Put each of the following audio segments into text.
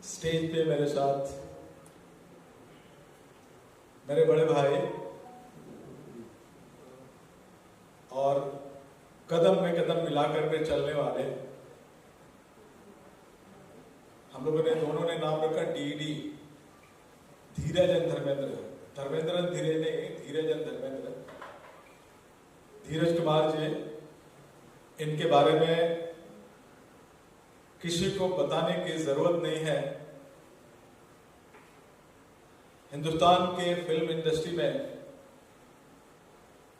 Stage पे मेरे साथ मेरे बड़े भाई और कदम में कदम मिलाकर के चलने वाले, हम लोगों ने दोनों ने नाम रखा डीडी, धीरजन धर्मेंद्र। धर्मेंद्रन धीरे नहीं, धीरजन धर्मेंद्र। धीरज कुमार जी, इनके बारे में किसी को बताने की जरूरत नहीं है। हिंदुस्तान के फिल्म इंडस्ट्री में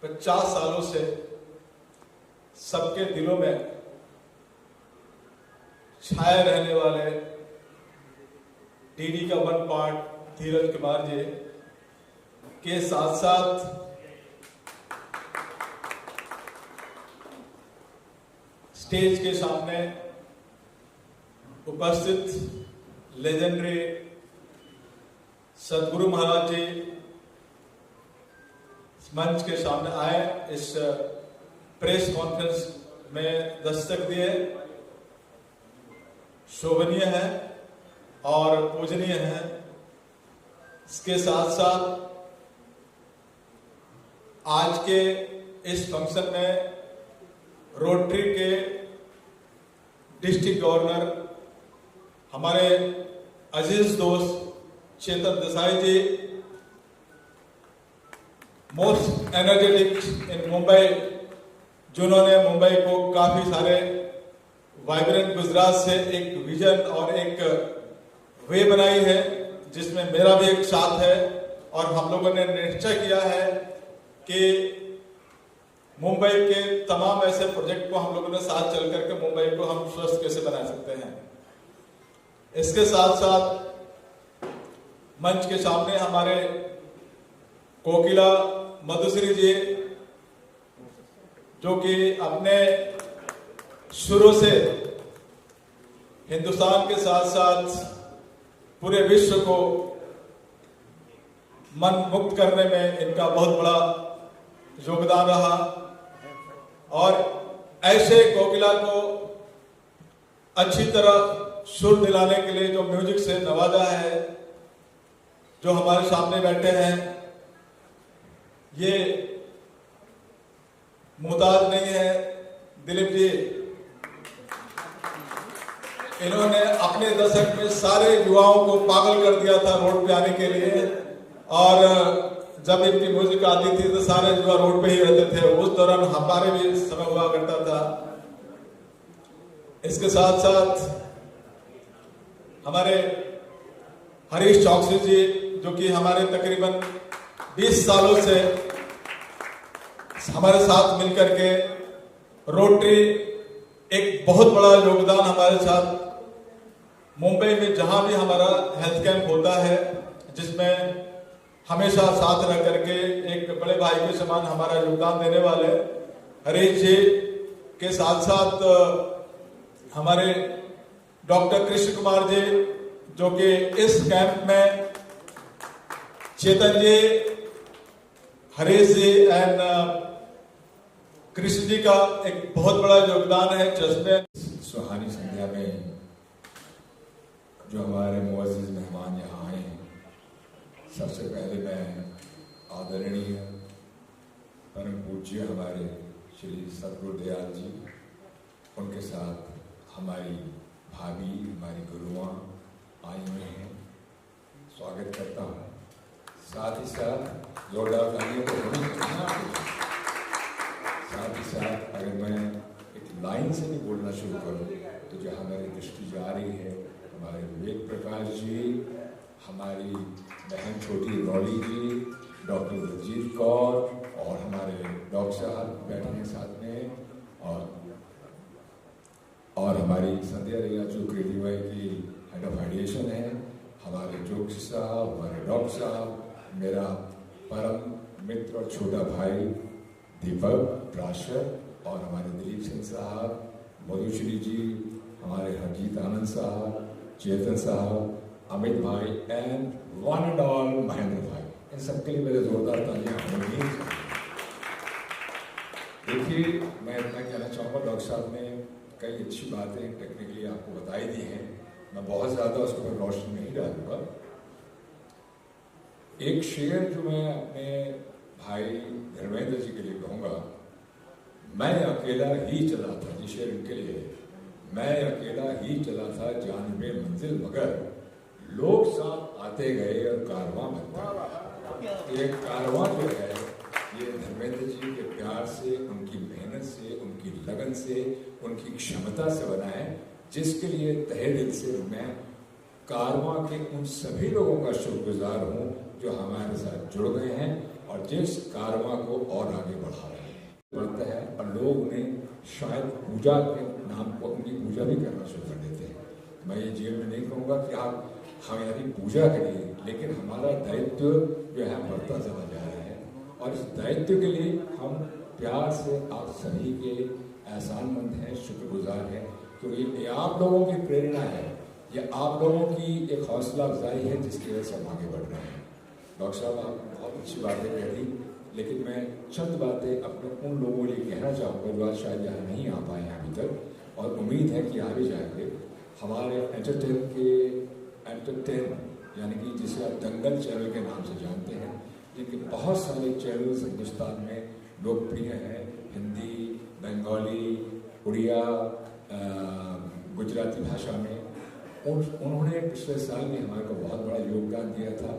50 सालों से सबके दिलों में छाए रहने वाले डीडी का वन पार्ट धीरज कुमार जी के साथ साथ स्टेज के सामने उपस्थित लेजेंडरी सदगुरु महाराज जी मंच के सामने आए, इस प्रेस कॉन्फ्रेंस में दस्तक दिए। शोभनीय है और पूजनीय है। इसके साथ साथ आज के इस फंक्शन में रोटरी के डिस्ट्रिक्ट गवर्नर हमारे अजीज दोस्त चेतन देसाई जी, मोस्ट एनर्जेटिक इन मुंबई, जिन्होंने मुंबई को काफी सारे वाइब्रेंट गुजरात से एक विजन और एक वे बनाई है, जिसमें मेरा भी एक साथ है। और हम लोगों ने निश्चय किया है कि मुंबई के तमाम ऐसे प्रोजेक्ट को हम लोगों ने साथ चल करके मुंबई को हम स्वस्थ कैसे बना सकते हैं। इसके साथ साथ मंच के सामने हमारे कोकिला मधुश्री जी, जो कि अपने शुरू से हिंदुस्तान के साथ साथ पूरे विश्व को मन मुक्त करने में इनका बहुत बड़ा योगदान रहा। और ऐसे कोकिला को अच्छी तरह सुर दिलाने के लिए जो म्यूजिक से नवाजा है, जो हमारे सामने बैठे हैं, ये मुहताज नहीं है दिलीप जी। इन्होंने अपने दशक में सारे युवाओं को पागल कर दिया था रोड पे आने के लिए, और जब इनकी म्यूजिक आती थी तो सारे युवा रोड पे ही रहते थे। उस दौरान हमारे भी समय हुआ करता था। इसके साथ साथ हमारे हरीश चौकसी जी, जो कि हमारे तकरीबन 20 सालों से हमारे साथ मिलकर के रोटरी एक बहुत बड़ा योगदान हमारे साथ मुंबई में जहां भी हमारा हेल्थ कैंप होता है, जिसमें हमेशा साथ रह करके एक बड़े भाई के समान हमारा योगदान देने वाले हरीश जी के साथ साथ हमारे डॉक्टर कृष्ण कुमार जी, जो कि इस कैंप में चेतन जी, हरीश जी एंड कृष्ण जी का एक बहुत बड़ा योगदान है। चश्मे सुहानी संध्या में जो हमारे मुअज़्ज़िज़ मेहमान यहाँ आए हैं, सबसे पहले मैं आदरणीय परम पूज्य हमारे श्री सतगुरु दयाल जी, उनके साथ हमारी भाभी, हमारी गुरुआं आई हुई हैं, स्वागत करता हूँ। साथ ही साथ जोरदार तालियों को साथ ही साथ अगर मैं एक लाइन से नहीं बोलना शुरू करूँ तो जहाँ मेरी दृष्टि जा रही है, हमारे विवेक प्रकाश जी, हमारी बहन छोटी रौली जी, डॉक्टर रजीत कौर और हमारे डॉक्टर साहब बैठे हैं साथ में, और हमारी संध्या रिया जो क्रिएटिव की हेड ऑफ आइडिएशन है, हमारे जोशी साहब, हमारे डॉक्टर साहब, मेरा परम मित्र और छोटा भाई दीपक प्राशर, और हमारे दिलीप सिंह साहब, मधुश्री जी, हमारे हरजीत आनंद साहब, चेतन साहब, अमित भाई and one and all Mahendra भाई, इन सबके लिए मेरे जोरदार तालियां होंगी। देखिए, मैं इतना कहना चाहूँगा, डॉक्टर साहब ने कई अच्छी बातें टेक्निकली आपको बताई दी हैं, मैं बहुत ज़्यादा उस पर रोशनी नहीं डालूंगा। एक शेर जो मैं अपने भाई धर्मेंद्र जी के लिए कहूँगा, मैं अकेला ही चला था, ये शेर इनके लिए है। मैं अकेला ही चला था जानिबे मंजिल, मगर लोग साथ आते गए और कारवां बनता गया। ये कारवां जो है ये धर्मेंद्र जी के प्यार से, उनकी मेहनत से, उनकी लगन से, उनकी क्षमता से बना है, जिसके लिए तहे दिल से मैं कारवां के उन सभी लोगों का शुक्रगुजार हूँ जो हमारे साथ जुड़ गए हैं और जिस कारवां को और आगे बढ़ा रहे हैं। बढ़ता है और लोग उन्हें शायद पूजा के नाम पर उनकी पूजा भी करना शुरू कर देते हैं। मैं ये जेल में नहीं कहूँगा कि आप हमारी पूजा करिए, लेकिन हमारा दायित्व जो है बढ़ता चला जा रहा है और इस दायित्व के लिए हम प्यार से आप सभी के एहसानमंद हैं, शुक्रगुजार हैं, क्योंकि ये आप लोगों की प्रेरणा है, ये आप लोगों की एक हौसला अफजाई है जिसकी वजह से हम आगे बढ़ रहे हैं। डॉक्टर साहब, आप बहुत अच्छी बातें कह दी, लेकिन मैं चंद बातें अपने उन लोगों के लिए कहना चाहूँगा जो आज शायद यहाँ नहीं आ पाए हैं अभी तक, और उम्मीद है कि आगे जाएंगे। हमारे एंटरटेन यानी कि जिसे आप दंगल चैनल के नाम से जानते हैं, जिनके बहुत सारे चैनल्स हिंदुस्तान में लोकप्रिय हैं, हिंदी, बंगाली, उड़िया, गुजराती भाषा में। उन्होंने पिछले साल में हमारे को बहुत बड़ा योगदान दिया था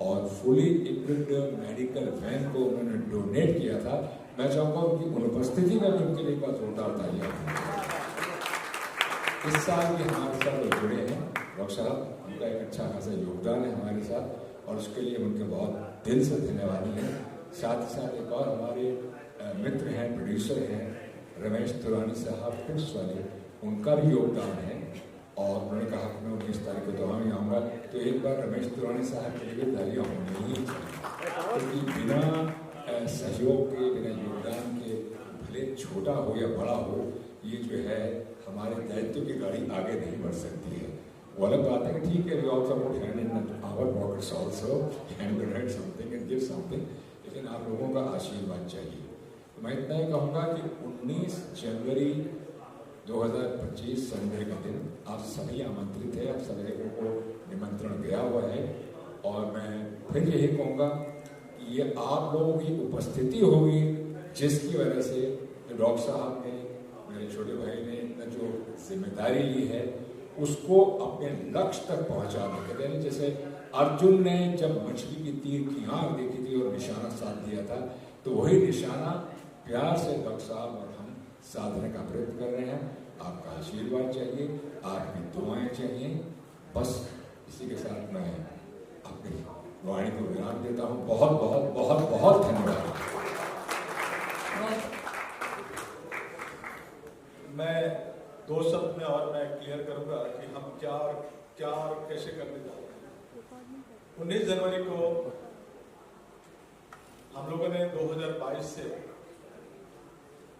और फुली इक्विप्ड मेडिकल वैन को उन्होंने डोनेट किया था। मैं चाहूँगा उनकी अनुपस्थिति में भी उनके लिए बहुत जोरदार तालियां। इस साल भी हमारे साथ वो जुड़े हैं डॉक्टर साहब, उनका एक अच्छा खासा योगदान है हमारे साथ और उसके लिए उनके बहुत दिल से धन्यवाद हैं। साथ ही साथ एक और हमारे मित्र हैं, प्रोड्यूसर हैं, रमेश तुरानी साहब, टिप्स वाले, उनका भी योगदान है और उन्होंने कहा कि मैं 19 तारीख को दोहा में आऊँगा, तो एक बार रमेश तुरानी साहब के लिए तालियां होनी ही चाहिए, क्योंकि बिना सहयोग के, बिना योगदान के, भले छोटा हो या बड़ा हो, ये जो है हमारे दायित्व की गाड़ी आगे नहीं बढ़ सकती है। वो अलग बात है कि ठीक है, we also put hand in our pockets also and donate something and give something, लेकिन आप लोगों का आशीर्वाद चाहिए। तो मैं इतना ही कहूँगा कि 19 जनवरी 2025 संडे का दिन आप सभी आमंत्रित हैं, आप सभी को निमंत्रण गया हुआ है और मैं फिर यही कहूँगा कि ये आप लोगों की उपस्थिति होगी जिसकी वजह से डॉक्टर साहब ने, मेरे छोटे भाई ने इतना जो जिम्मेदारी ली है उसको अपने लक्ष्य तक पहुँचाने के लिए, जैसे अर्जुन ने जब मछली की तीर की आँख देखी थी और निशाना साध दिया था, तो वही निशाना प्यार से डॉक्टर साहब और हम साधने का प्रयत्न कर रहे हैं। आपका आशीर्वाद चाहिए, आपकी दुआएं चाहिए। बस इसी के साथ मैं अपनी वाणी को विराम देता हूँ। बहुत बहुत बहुत बहुत धन्यवाद। मैं दो शब्द में और मैं क्लियर करूंगा कि हम क्या और कैसे करने जा रहे हैं। 19 जनवरी को हम लोगों ने 2022 से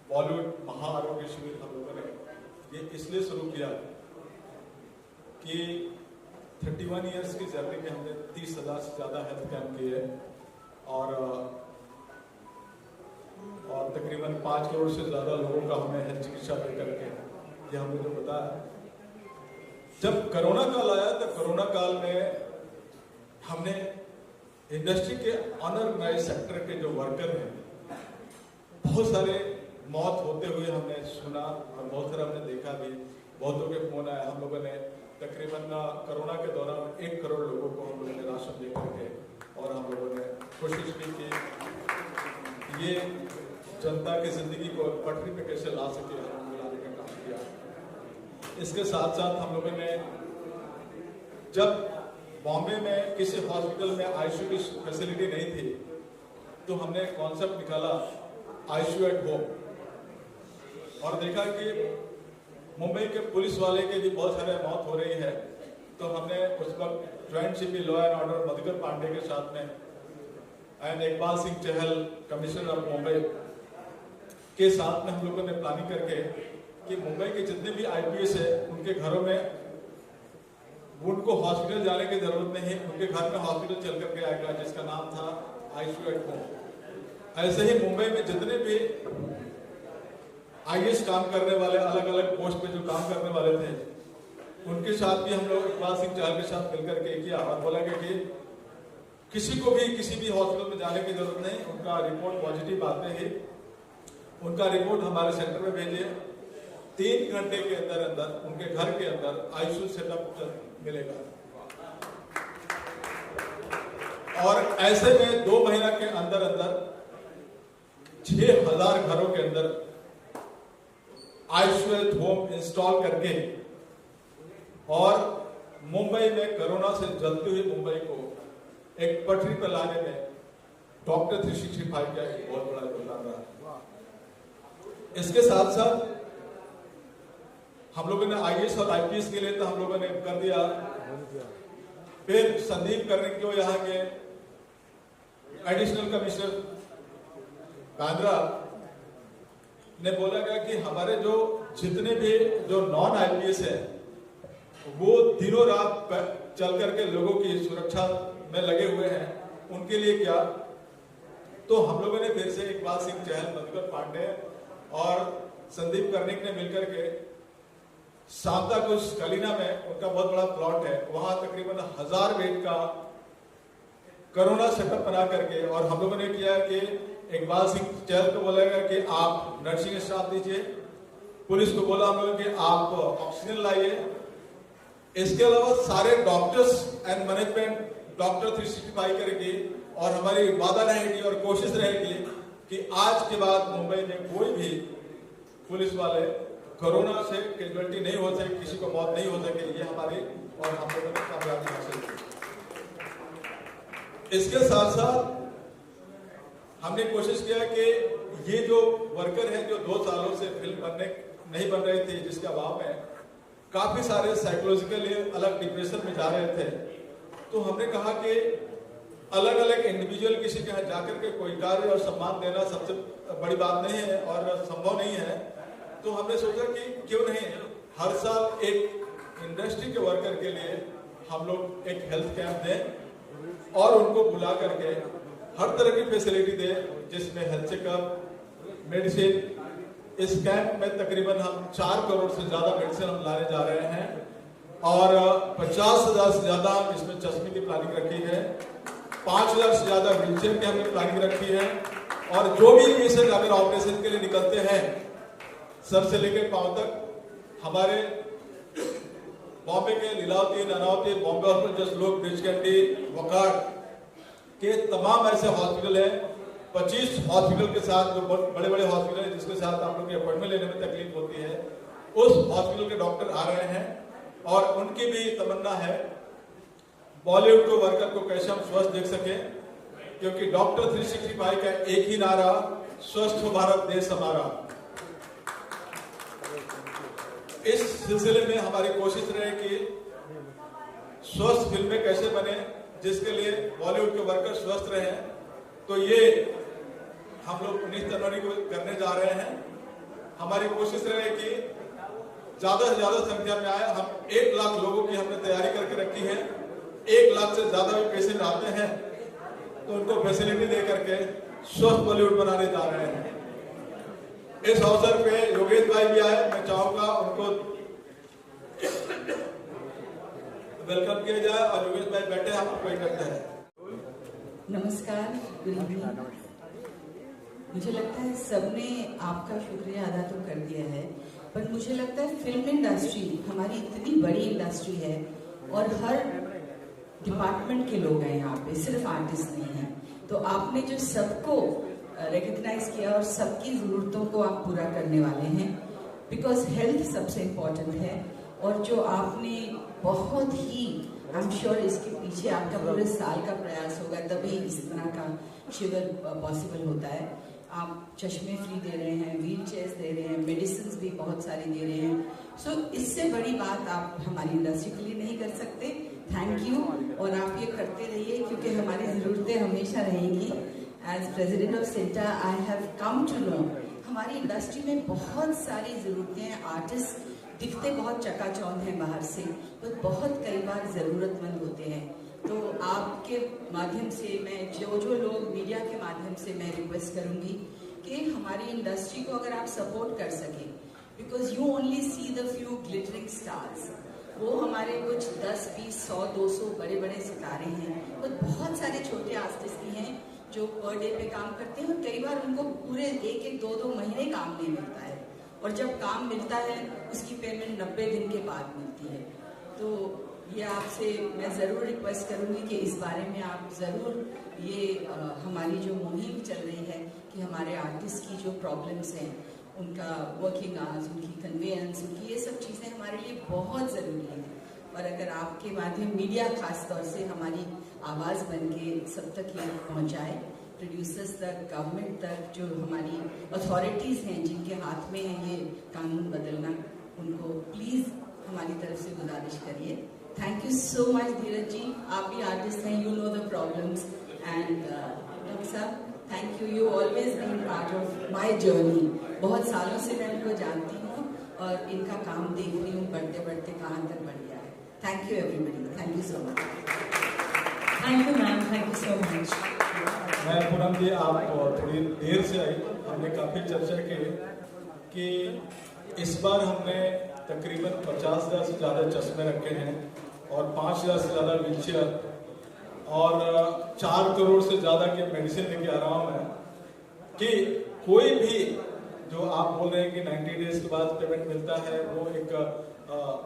बॉलीवुड महाआरोग्य शिविर हम लोगों ने ये इसलिए शुरू किया कि 31 इयर्स की जर्नी में हमने 30,000 से ज़्यादा हेल्थ कैंप किए और तकरीबन 5 करोड़ से ज़्यादा लोगों का हमने हेल्थ चिकित्सा दे करके ये हमने जो बताया। जब कोरोना काल आया तो कोरोना काल में हमने इंडस्ट्री के अनऑर्गेनाइज सेक्टर के जो वर्कर हैं, बहुत सारे मौत होते हुए हमने सुना और बहुत सारा हमने देखा भी। बहुतों के फोन आया। हम लोगों ने तकरीबन कोरोना के दौरान 1 करोड़ लोगों को हम लोगों ने राशन दे करके और हम लोगों ने कोशिश की कि ये जनता की जिंदगी को पटरी पे कैसे ला सके, हम लाने का काम किया। इसके साथ साथ हम लोगों ने जब बॉम्बे में किसी हॉस्पिटल में आईसीयू की फैसिलिटी नहीं थी तो हमने कॉन्सेप्ट निकाला आईसीयू एट होम और देखा कि मुंबई के पुलिस वाले के भी बहुत सारे मौत हो रही है। तो हमने उस वक्त joint CP law and order Madhukar Pandey के साथ में and Iqbal Singh Chahal commissioner of Mumbai के साथ में हम लोगों ने प्लानिंग करके कि मुंबई के जितने भी आईपीएस है उनके घरों में उनको हॉस्पिटल जाने की जरूरत नहीं है, उनके घर में हॉस्पिटल चल करके आएगा जिसका नाम था आईसीयू एट होम। ऐसे ही मुंबई में जितने भी आईएएस काम करने वाले अलग अलग पोस्ट पे जो काम करने वाले थे उनके साथ भी हम लोग इकबाल सिंह चहल के साथ मिलकर के किया और बोला कि किसी को भी किसी भी हॉस्पिटल में जाने की जरूरत नहीं, उनका रिपोर्ट पॉजिटिव आते ही उनका रिपोर्ट हमारे सेंटर में भेजिए, 3 घंटे के अंदर अंदर उनके घर के अंदर आईसीयू सेटअप मिलेगा। और ऐसे में 2 महीना के अंदर अंदर 6000 घरों के अंदर आईसीयू होम इंस्टॉल करके और मुंबई में कोरोना से जलती हुई मुंबई को एक पटरी पर लाने में डॉक्टर 365 का एक बहुत बड़ा योगदान रहा। इसके साथ साथ हम लोगों ने आईएएस और आईपीएस के लिए तो हम लोगों ने कर दिया, फिर संदीप करने को यहाँ के एडिशनल कमिश्नर बांद्रा ने बोला गया कि हमारे जो जितने भी जो नॉन आईपीएस है वो दिनों रात चल करके लोगों की सुरक्षा में लगे हुए हैं, उनके लिए क्या। तो हम लोगों ने फिर से इकबाल सिंह चहल, मधुकर पांडे और संदीप कर्णिक ने मिलकर के सांताक्रूज कलीना में उनका बहुत बड़ा प्लॉट है, वहां तकरीबन 1000 बेड का कोरोना सेटअप बना करके, और हम लोगों ने किया कि इकबाल सिंह चहल को बोला गया कि आप नर्सिंग स्टाफ दीजिए, पुलिस को बोला हम लोग कि आप ऑक्सीजन लाइए। इसके अलावा सारे डॉक्टर्स एंड मैनेजमेंट डॉक्टर 365 करेगी और हमारी वादा रहेगी और कोशिश रहेगी कि आज के बाद मुंबई में कोई भी पुलिस वाले कोरोना से कैजुअलिटी नहीं हो सके, किसी को मौत नहीं हो सके, ये हमारी और हम लोगों ने कामयाबी हासिल की। इसके साथ साथ हमने कोशिश किया कि ये जो वर्कर हैं जो 2 सालों से फिल्म नहीं बन रही थी, जिसके अभाव में काफी सारे साइकोलॉजिकली अलग डिप्रेशन में जा रहे थे, तो हमने कहा कि अलग अलग इंडिविजुअल किसी के यहाँ जाकर के कोई कार्य और सम्मान देना सबसे बड़ी बात नहीं है और संभव नहीं है। तो हमने सोचा कि क्यों नहीं हर साल एक इंडस्ट्री के वर्कर के लिए हम लोग एक हेल्थ कैंप दें और उनको बुला करके हर तरह की फैसिलिटी दें, जिसमें हेल्थ चेकअप, मेडिसिन। इस कैंप में तकरीबन हम 4 करोड़ से ज्यादा मेडिसिन हम लाने जा रहे हैं और 50,000 से ज्यादा इसमें चश्मे की प्लानिंग रखी है, 5,000 से ज्यादा व्हीलचेयर की हमने प्लानिंग रखी है। और जो भी पेशेंट अगर ऑपरेशन के लिए निकलते हैं सर से लेकर पांव तक, हमारे बॉम्बे के लीलावती, नानावती, बॉम्बे हॉस्पिटल, जसलोक, ब्रिज कैंडी, वकाड़ के तमाम ऐसे हॉस्पिटल हैं, 25 हॉस्पिटल के साथ, जो बड़े बड़े हॉस्पिटल हैं जिसके साथ आप लोग की अपॉइंटमेंट लेने में तकलीफ होती है, उस हॉस्पिटल के डॉक्टर आ रहे हैं और उनकी भी तमन्ना है बॉलीवुड को वर्कर को कैसे हम स्वस्थ देख सके, क्योंकि डॉक्टर 365 का एक ही नारा, स्वस्थ हो भारत देश हमारा। इस सिलसिले में हमारी कोशिश रहे कि स्वस्थ फिल्में कैसे बने जिसके लिए बॉलीवुड के वर्कर स्वस्थ रहे। तो ये हम लोग 19 जनवरी को करने जा रहे हैं। हमारी कोशिश रहे कि ज्यादा से ज्यादा संख्या में आए। हम 1 लाख लोगों की हमने तैयारी करके रखी है। 1 लाख से ज्यादा भी पेशेंट आते हैं तो उनको फैसिलिटी दे करके स्वस्थ बॉलीवुड बनाने जा रहे हैं। इस अवसर पे योगेश भाई भी आए, मैं चाहूंगा उनको वेलकम किया जाए और योगेश भाई बैठे हम कोई करते हैं। नमस्कार, गुड इवनिंग। मुझे लगता है सबने आपका शुक्रिया अदा तो कर दिया है, पर मुझे लगता है फिल्म इंडस्ट्री हमारी इतनी बड़ी इंडस्ट्री है और हर डिपार्टमेंट के लोग हैं यहाँ पे, सिर्फ आर्टिस्ट नहीं हैं। तो आपने जो सबको रिकग्नाइज किया और सबकी ज़रूरतों को आप पूरा करने वाले हैं, बिकॉज हेल्थ सबसे इम्पोर्टेंट है। और जो आपने बहुत ही, आई एम श्योर इसके पीछे आपका पूरे साल का प्रयास होगा, तभी इस तरह का शिविर पॉसिबल होता है। आप चश्मे फ्री दे रहे हैं, व्हील चेयर्स दे रहे हैं, मेडिसिन भी बहुत सारी दे रहे हैं। सो इससे बड़ी बात आप हमारी इंडस्ट्री के लिए नहीं कर सकते। थैंक यू, और आप ये करते रहिए क्योंकि हमारी ज़रूरतें हमेशा रहेंगी। As president of Santa I have come to know हमारी इंडस्ट्री में बहुत सारी ज़रूरतें हैं। आर्टिस्ट दिखते बहुत चकाचौंध हैं बाहर से, तो बहुत कई बार ज़रूरतमंद होते हैं। तो आपके माध्यम से मैं जो लोग मीडिया के माध्यम से मैं रिक्वेस्ट करूंगी कि हमारी इंडस्ट्री को अगर आप सपोर्ट कर सकें, because you only see the few glittering stars, वो हमारे कुछ 10, 20, 100, 200 बड़े बड़े सितारे हैं, और बहुत सारे छोटे आर्टिस्ट भी हैं जो पर डे पे काम करते हैं, और कई बार उनको पूरे 1-1, 2-2 महीने काम नहीं मिलता है, और जब काम मिलता है उसकी पेमेंट 90 दिन के बाद मिलती है। तो ये आपसे मैं ज़रूर रिक्वेस्ट करूँगी कि इस बारे में आप ज़रूर ये हमारी जो मुहिम चल रही है कि हमारे आर्टिस्ट की जो प्रॉब्लम्स हैं, उनका वर्किंग आवर्स, उनकी कन्वेंस, उनकी ये सब चीज़ें हमारे लिए बहुत ज़रूरी हैं। और अगर आपके माध्यम मीडिया खास तौर से हमारी आवाज़ बन के सब तक ये पहुँचाए, प्रोड्यूसर्स तक, गवर्नमेंट तक, जो हमारी अथॉरिटीज़ हैं जिनके हाथ में है ये कानून बदलना, उनको प्लीज़ हमारी तरफ से गुजारिश करिए। Thank you so much Dheeraj ji, आप भी आर्टिस्ट हैं, you know the problems, and doctor साहब thank you, you always been part of my journey. बहुत सालों से मैं इनको जानती हूँ और इनका काम देख रही हूँ बढ़ते बढ़ते कहाँ तक बढ़ गया है। Thank you everybody, thank you so much. Thank you ma'am, thank you so much. मैं पूनम जी, आप थोड़ी देर से आई, हमने काफ़ी चर्चा की कि इस बार हमने तकरीबन 50,000 से ज़्यादा चश्मे रखे हैं और 5,000 से ज़्यादा व्हीलचेयर और 4 करोड़ से ज़्यादा के मेडिसिन लेके आ रहा हूँ मैं, कि कोई भी जो आप बोल रहे हैं कि 90 डेज के बाद पेमेंट मिलता है, वो एक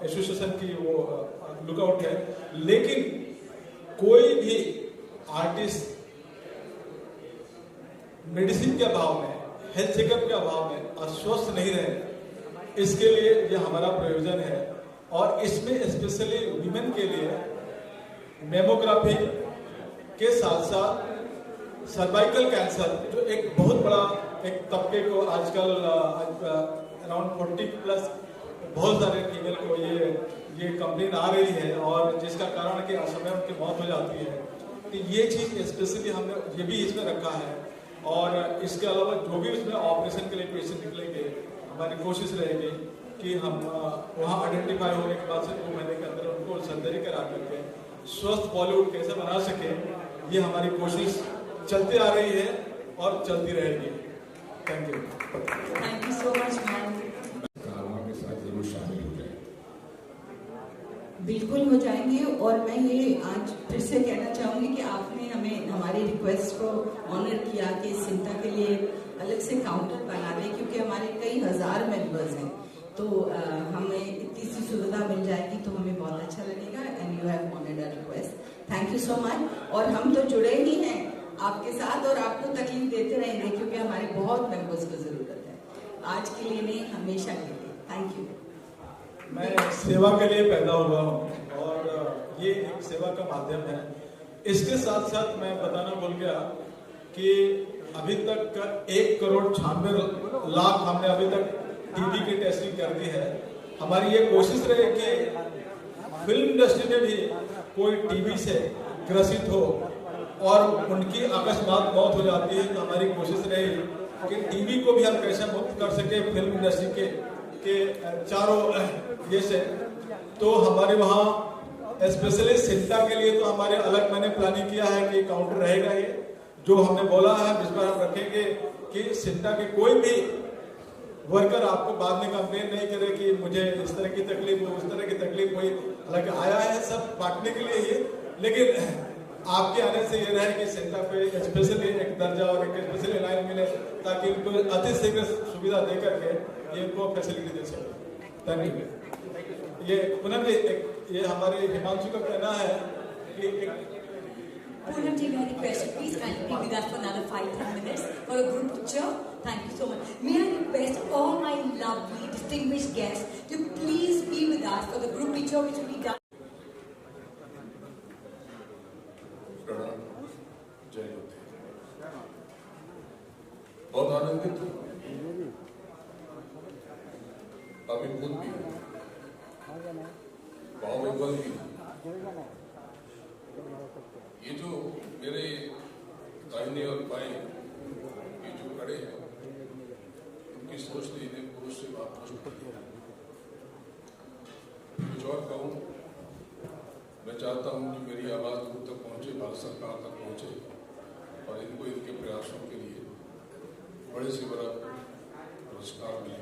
एसोसिएशन की वो लुकआउट है, लेकिन कोई भी आर्टिस्ट मेडिसिन के अभाव में, हेल्थ चेकअप के अभाव में अस्वस्थ नहीं रहे, इसके लिए ये हमारा प्रयोजन है। और इसमें स्पेशली वीमेन के लिए मेमोग्राफी के साथ साथ सर्वाइकल कैंसर, जो एक बहुत बड़ा एक तबके को आजकल अराउंड 40+ बहुत सारे फीमेल को ये कंप्लेन आ रही है, और जिसका कारण कि असमय उनकी मौत हो जाती है। तो ये चीज़ स्पेशली हमने ये भी इसमें रखा है। और इसके अलावा जो भी उसमें ऑपरेशन के लिए पेशेंट निकलेंगे, हमारी कोशिश रहेगी कि हम वहाँ आइडेंटिफाई होने के बाद से 2 महीने के अंदर उनको सर्जरी करा करके स्वस्थ बॉलीवुड कैसे बना सके, ये हमारी कोशिश चलती आ रही है और चलती रहेगी। Thank you. Thank you so much ma'am. कामों के साथ जरूर शामिल हो जाए। बिल्कुल हो जाएंगे, और मैं ये आज फिर से कहना चाहूँगी कि आपने हमें हमारी रिक्वेस्ट को ऑनर किया कि सिंटा के लिए अलग से काउंटर बना दें, क्योंकि हमारे कई हज़ार मेंबर्स हैं, तो हमें इतनी सी सुविधा मिल जाएगी तो हमें बहुत अच्छा लगेगा। And you have honoured our request, thank you so much. और हम तो जुड़े ही हैं आपके साथ, और आपको तकलीफ देते रहेंगे, क्योंकि हमारे बहुत मेंबर्स को ज़रूरत है, आज के लिए नहीं, हमेशा के लिए। Thank you. मैं सेवा के लिए पैदा हुआ हूँ और ये एक सेवा का माध्यम है। इसके साथ साथ मैं बताना भूल गया कि अभी तक 1,96,00,000 हमने अभी तक टीबी की टेस्टिंग कर दी है। हमारी ये कोशिश रहे कि फिल्म इंडस्ट्री में भी कोई टीबी से ग्रसित हो और उनकी अकस्मात मौत हो जाती है, तो हमारी कोशिश रही कि टीबी को भी हम कैसे मुक्त कर सके फिल्म इंडस्ट्री के चारों ये से। तो हमारे वहाँ स्पेशली सिंटा के लिए तो हमारे अलग मैंने प्लानिंग किया है कि काउंटर रहेगा ये, जो हमने बोला है जिस पर हम रखेंगे कि सिंटा के कोई भी वर्कर आपको बाद में कंप्लेन नहीं करे कि मुझे इस तरह की तकलीफ हो, उस तरह की तकलीफ हुई। हालांकि आया है सब बांटने के लिए ही, लेकिन आपके आने से ये रहे कि सेंटर पे स्पेशली एक दर्जा और एक स्पेशली लाइन मिले, ताकि उनको अति शीघ्र सुविधा दे करके ये उनको फैसिलिटी दे सके। Thank you. ये पुनः ये हमारे हिमांशु का कहना है कि Poonam ji, may I request you please kindly be with us for another 5-10 minutes for a group picture. Thank you so much. May I request all my lovely distinguished guests to please be with us for the group picture which will be done. जय होते बहुत आनंदित हूँ, अभिभूत भी हूँ, भावविह्वल भी हूँ। ये जो मेरे दाहिने और बाएं ये जो खड़े हैं, उनकी सोच ने इन्हें पुरुष से बात पूछती है। कुछ और कहूँ, मैं चाहता हूँ कि मेरी आवाज़ दूर तक पहुँचे, भारत सरकार तक पहुँचे, और इनको इनके प्रयासों के लिए बड़े से बड़ा पुरस्कार मिले,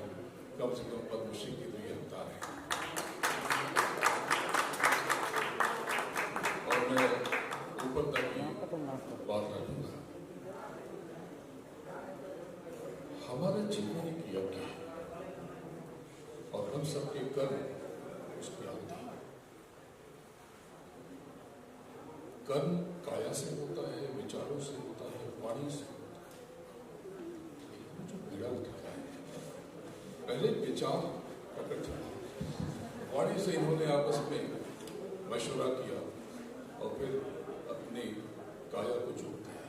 कम से कम पद्मश्री के लिए हकदार है। मैं ऊपर तक की बात रखूंगा। हमारा जीवन एक यज्ञ है और हम सबके कर्म उसकी आहुति। कर्म काया से होता है, विचारों से होता है, वाणी से होता है। जो पीड़ा उठाया है, पहले विचार प्रकट हुआ, वाणी से इन्होंने आपस में मशवरा किया और फिर अपनी काया को जोड़ दिया।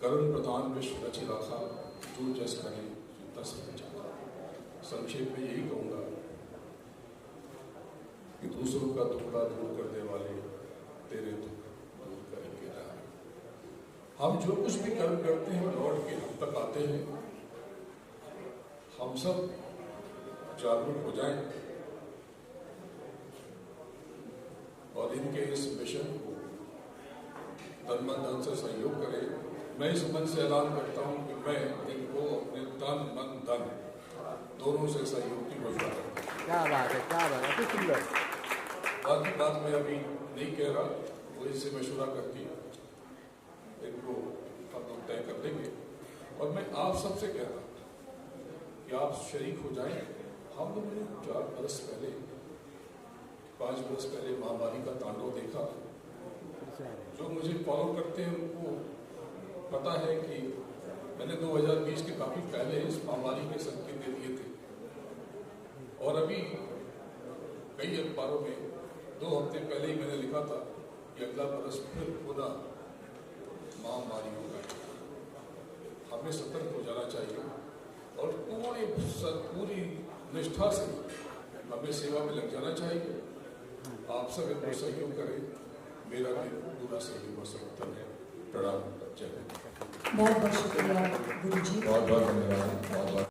करुण प्रधान विश्व रचि राखा, जो जस करे तस बचा। संक्षेप में यही कहूंगा कि दूसरों का दुखड़ा दूर करने वाले तेरे दुख दूर करेंगे ना। हम जो कुछ भी कर्म करते हैं लौट के हम तक आते हैं। हम सब जागरूक हो जाएं और इनके इस मिशन को तन मन धन से सहयोग करें। मैं इस मन से ऐलान करता हूं कि मैं इनको अपने तन मन धन दोनों से सहयोग की घोषणा करता हूं। क्या बात है, क्या बात है, सुंदर। बाकी बात मैं अभी नहीं कह रहा, वो इससे मशवरा करके इनको हम लोग तय कर देंगे। और मैं आप सबसे कहता हूं कि आप शरीक हो जाएं। हम लोगों ने 4 बरस पहले 5 बरस पहले महामारी का तांडव देखा। जो मुझे फॉलो करते हैं उनको पता है कि मैंने 2020 के काफी पहले इस महामारी के संकेत दे दिए थे और अभी कई अखबारों में 2 हफ्ते पहले ही मैंने लिखा था कि अगला बरस फिर पुनः महामारी होगा। हमें सतर्क हो जाना चाहिए और पूरी निष्ठा से हमें सेवा में लग जाना चाहिए। आप सब इनको सहयोग करें, मेरा भी पूरा सहयोग और समर्थन है। प्रणाम, जय हिंद। बहुत बहुत शुक्रिया गुरु जी। बहुत बहुत धन्यवाद। बहुत बहुत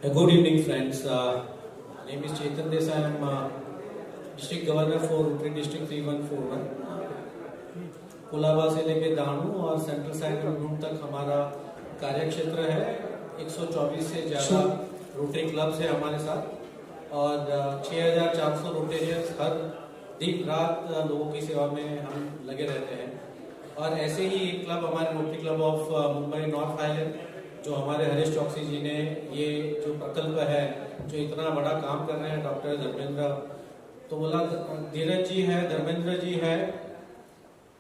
Good evening, friends. My name is Chetan Desai. I am District Governor for Rotary District 3141. Colaba से लेके दाणू और सेंट्रल साइड तक हमारा कार्य क्षेत्र है। 124 से ज़्यादा रोटरी क्लब्स है हमारे साथ और 6400 रोटेरियंस हर दिन रात लोगों की सेवा में हम लगे रहते हैं। और ऐसे ही एक क्लब हमारे rotary Club of Mumbai north island, जो हमारे हरीश चौकसी जी ने ये जो प्रकल्प है, जो इतना बड़ा काम कर रहे हैं, डॉक्टर धर्मेंद्र, तो बोला धीरज जी है, धर्मेंद्र जी है,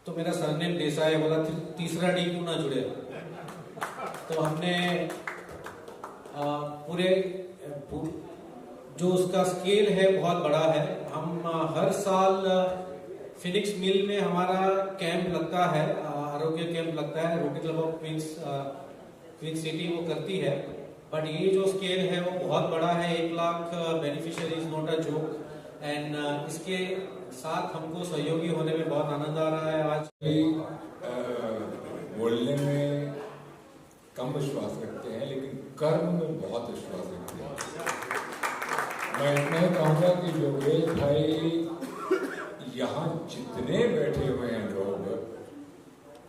तो मेरा सरनेम देसाई है, बोला तीसरा डी क्यों ना जुड़े। तो हमने पूरे जो उसका स्केल है बहुत बड़ा है। हम हर साल फिनिक्स मिल में हमारा कैंप लगता है, आरोग्य कैंप लगता है, Rotary Club of Queens City वो करती है। बट ये जो स्केल है वो बहुत बड़ा है, 1 lakh beneficiaries not a joke. And इसके साथ हमको सहयोगी होने में बहुत आनंद आ रहा है। आज बोलने में कम विश्वास रखते हैं लेकिन कर्म में बहुत विश्वास रखते हैं। मैं इतना ही कहूँगा कि योगेश भाई यहाँ जितने बैठे हुए हैं लोग,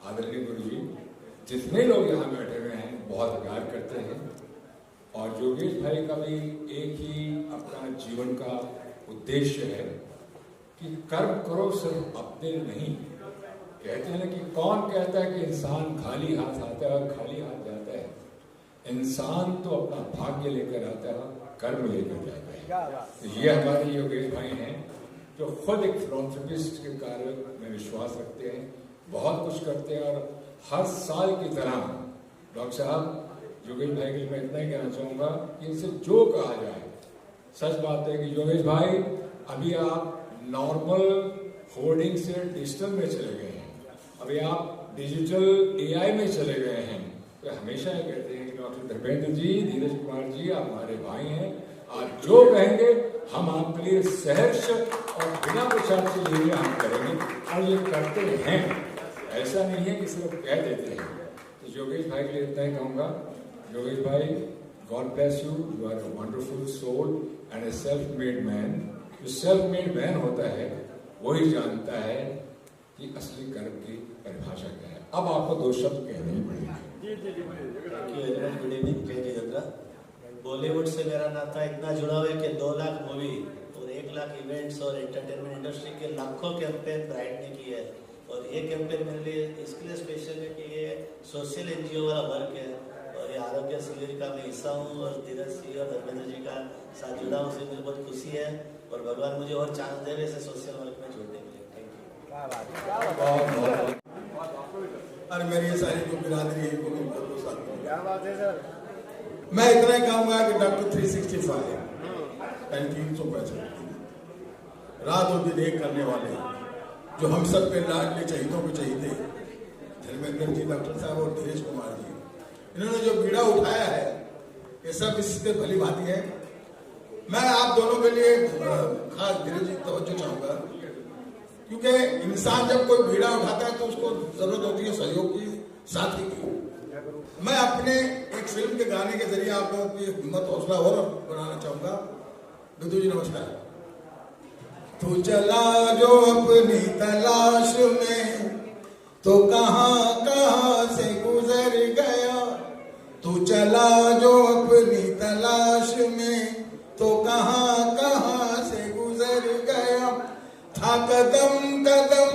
आदरणीय गुरु जी, जितने लोग यहाँ बैठे हुए हैं बहुत प्यार करते हैं। और योगेश भाई का भी एक ही अपना जीवन का उद्देश्य है कि कर्म करो सिर्फ अपने नहीं। कहते हैं ना कि कौन कहता है कि इंसान खाली हाथ आता है और खाली हाथ जाता है। इंसान तो अपना भाग्य लेकर आता है, कर्म लेकर जाता है। तो ये हमारे योगेश भाई हैं जो खुद एक फिलॉसफिस्ट के कार्य में विश्वास रखते हैं, बहुत कुछ करते हैं। और हर साल की तरह डॉक्टर साहब, योगेश भाई के लिए मैं इतना ही कहना चाहूँगा कि इनसे जो कहा जाए, सच बात है कि योगेश भाई अभी आप नॉर्मल होर्डिंग से डिजिटल में चले गए हैं, अभी आप डिजिटल AI में चले गए हैं। तो हमेशा ये कहते हैं कि डॉक्टर धर्मेंद्र जी, धीरज कुमार जी, आप हमारे भाई हैं, आप जो कहेंगे हम आपके लिए सहर्ष और बिना विचार से लिए हम करेंगे और ये करते हैं। ऐसा नहीं है कि सिर्फ कह देते हैं। तो योगेश भाई के लिए इतना ही कहूँगा, योगेश भाई, god bless you, you are a wonderful soul and a self made man. जो सेल्फ मेड मैन होता है वही जानता है कि असली कर्म की परिभाषा क्या है। अब आपको 2 शब्द कहने ही पड़ेंगे। Good evening. बॉलीवुड से मेरा नाता इतना जुड़ा हुआ है कि 2 लाख मूवी और 1 लाख इवेंट्स और एंटरटेनमेंट इंडस्ट्री के लाखों कैंपेन ब्राइट ने किए हैं। और ये कैंपेन मेरे लिए इसके लिए स्पेशल है कि ये सोशल एनजीओ वाला वर्क है और ये आरोग्य शिविर का मैं हिस्सा हूँ और धीरज जी और धर्मेंद्र जी का साथ जुड़ा हूँ। मुझे बहुत खुशी है और भगवान मुझे और चांस दे रहे ऐसे सोशल वर्क में जुड़ने के लिए। Thank you. और मेरी ये सारी जो बिरादरी है वो मिलकर दो साथ में। क्या बात है सर। मैं इतना ही कहूंगा कि डॉक्टर 365 एंड 365 रात और दिन एक करने वाले जो हम सब के लाडले शहीदों के शहीद धर्मेंद्र जी, डॉक्टर साहब और धीरेज कुमार जी, इन्होंने जो बीड़ा उठाया है ये सब इससे भली भांति है। मैं आप दोनों के लिए खास धीरेज जी तवज्जो चाहूंगा, क्योंकि इंसान जब कोई बीड़ा उठाता है तो उसको जरूरत होती है सहयोग की, साथी की। मैं अपने एक फिल्म के गाने के जरिए आप लोगों की हिम्मत हौसला और बनाना चाहूंगा। बिंदु जी नमस्कार। तू चला जो अपनी तलाश में तो कहां कहां से गुजर गया, तू चला जो अपनी तलाश में तो कहां कहां से गुजर गया, था कदम कदम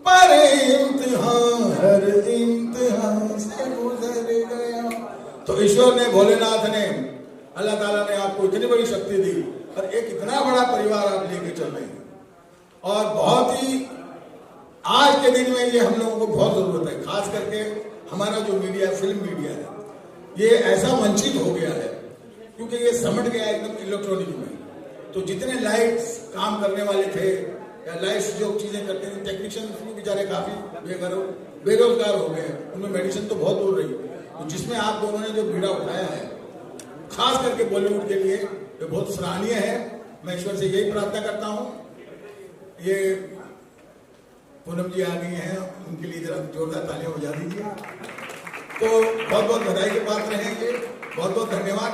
पर इम्तिहान, हर इम्तिहान से गुजर गया। तो ईश्वर ने, भोलेनाथ ने, अल्लाह ताला ने आपको इतनी बड़ी शक्ति दी और एक इतना बड़ा परिवार आप लेके चल रहे हैं और बहुत ही आज के दिन में ये हम लोगों को बहुत जरूरत है। खास करके हमारा जो मीडिया, फिल्म मीडिया है, ये ऐसा वंचित हो गया है क्योंकि ये समझ गया एकदम इलेक्ट्रॉनिक में। तो जितने लाइट्स काम करने वाले थे या लाइट्स जो चीजें करते थे, टेक्नीशियन बेचारे काफी बेरोजगार हो गए, उनमें मेडिसिन तो बहुत दूर रही। तो जिसमें आप दोनों ने जो बीड़ा उठाया है खास करके बॉलीवुड के लिए, ये बहुत सराहनीय है। मैं ईश्वर से यही प्रार्थना करता हूँ। ये पूनम जी आ गई हैं, उनके लिए जरा जोरदार तालियां बजा दीजिए। तो बहुत बहुत बधाई के पात्र हैं ये। बहुत बहुत धन्यवाद,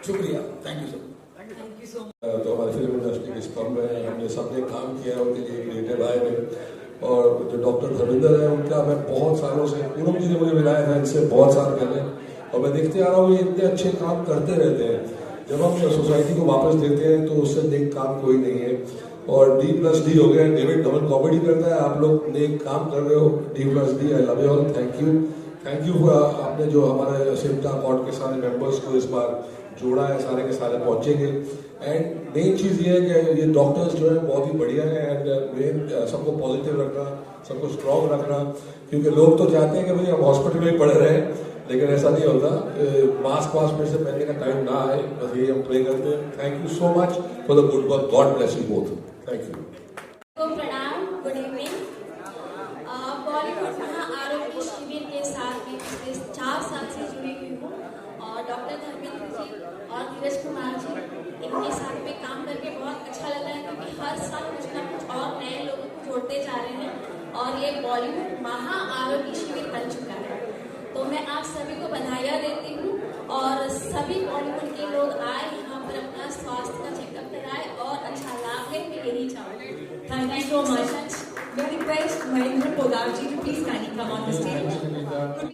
शुक्रिया, थैंक यू सर। तो हमारी फिल्म इंडस्ट्री के स्तंभ है, हमने सबने काम किया है उनके लिए क्रिएटिव आए में। और जो डॉक्टर धर्मेंद्र है उनका मैं बहुत सालों से, पूनम जी ने मुझे मिलाया था इनसे बहुत साल पहले, और मैं देखते आ रहा हूँ ये इतने अच्छे काम करते रहते हैं। जब हम सोसाइटी को वापस देते हैं तो उससे नेक काम कोई नहीं है। और D+D हो गया, डेविड डबल कॉमेडी करता है, आप लोग नेक काम कर रहे हो। D+D, I love you all, thank you आपने जो हमारे सिमटा कॉर्ड के सारे मेंबर्स को इस बार जोड़ा है, सारे के सारे पहुंचेंगे। एंड मेन चीज़ ये है कि ये डॉक्टर्स जो है बहुत ही बढ़िया है। एंड मेन सबको पॉजिटिव रखना, सबको स्ट्रॉन्ग रखना, क्योंकि लोग तो चाहते हैं कि भाई हम हॉस्पिटल में पड़े रहे, लेकिन ऐसा नहीं होता। मास्क फिर से पहनने का टाइम ना आए, बस यही हम प्रे करते हैं। Thank you so much for the good work, God bless you both, thank you. प्रणाम, गुड इवनिंग। बॉलीवुड महा आरोग्य शिविर के साथ में पिछले 4 साल से जुड़ी हुई हूँ और डॉक्टर धर्मेंद्र जी और धीरज कुमार जी, इनके साथ में काम करके बहुत अच्छा लग रहा है, क्योंकि हर साल कुछ ना कुछ और नए लोगों को जोड़ते जा रहे हैं और ये बॉलीवुड महा आरोग्य शिविर बन चुका है। तो मैं आप सभी को बधाइयाँ देती हूँ और सभी बॉलीवुड के लोग आए यहाँ पर अपना स्वास्थ्य का चेकअप कराए और अच्छा लाभ ले, मैं यही चाहूँगी। Thank you so much. May I request Mahendra Podar ji to please kindly come on the stage.